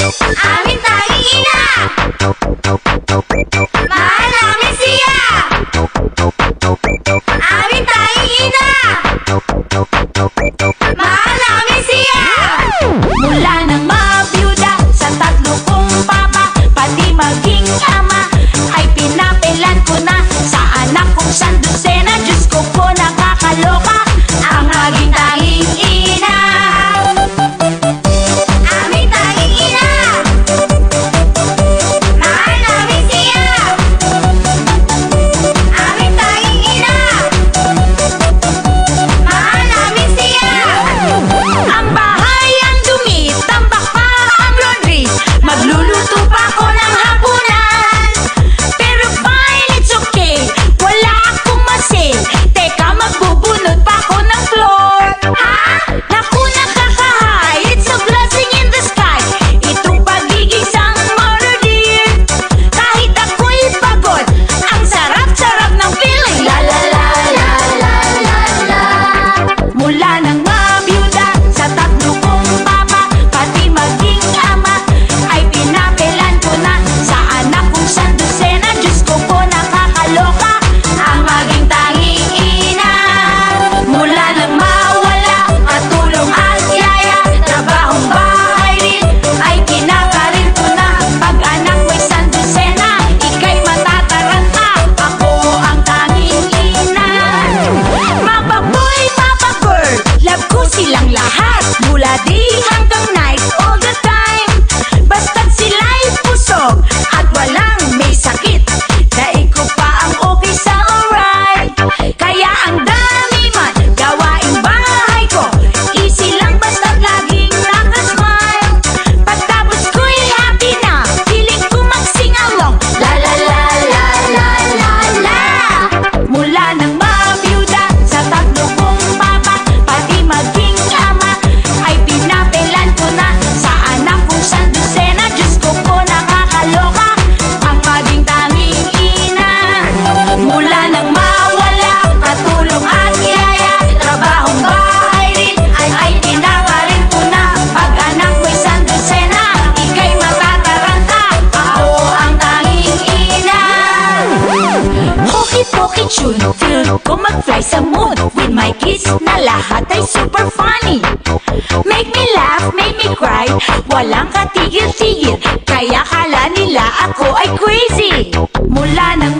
aming tanging ina. Mahal namin siya, aming tanging ina. Mahal namin siya. Mula nang mabiyuda sa tatlo kong papa, pati maging ama, ay pinapelan ko na sa anak kong sandusena. Diyos ko po, nakakaloka ang aking tanging ina. Aming tanging ina, mahal namin siya, aming tanging ina. Mahal namin siya. Ang bahay ang dumi, tambak pa ang laundry, magluluto pa ako ng hapunan. Pero fine, it's okay, wala akong masin. Teka, magbubunot pa ako ng floor. Ha? Naku, nakakahay, it's a blessing in the sky. Itong pagiging isang mother dear. Kahit ako'y pagod, ang sarap-sarap ng feeling. La la la la la la la. Mula nang mabiyuda sa tatlo kong papa, pati maging ama, ay pinapelan ko na sa anak kong sandusena. Diyos ko po, nakakaloka ang maging tanging ina. Mula nang mawala katulong at yaya, trabahong bahay rin ay kinakarir ko na. Pag anak mo'y sandusena, ika'y matataranta, ako ang tanging ina. Mama boy, mama bird, love ko silang lahat, mula day hanggang night, all the time. Basta't sila'y pusog at walang may sakit, daig ko pa ang okay sa alright. Kaya ang dami man gawaing bahay ko, easy lang basta't laging nakasmile. Pagtapos ko'y happy na, feeling ko mag-sing along. La la la la la la la. Mula nang mabiyuda sa tatlo kong papa, pati maging ama, ay pinapelan ko na sa anak kong sandusena. Diyos ko po, nakakaloka ang maging tanging ina. Mula nang mawala katulong at yaya, trabahong bahay rin ay kinakarir ko na. Pag anak mo'y sandusena, ika'y matataranta, ako ang tanging ina. Poki-poki tune, feel ko mag-fly sa moon. With my kids na lahat ay super funny. Make me laugh, make me cry, walang katigil-tigil, kaya kala nila ako ay crazy. Mula nang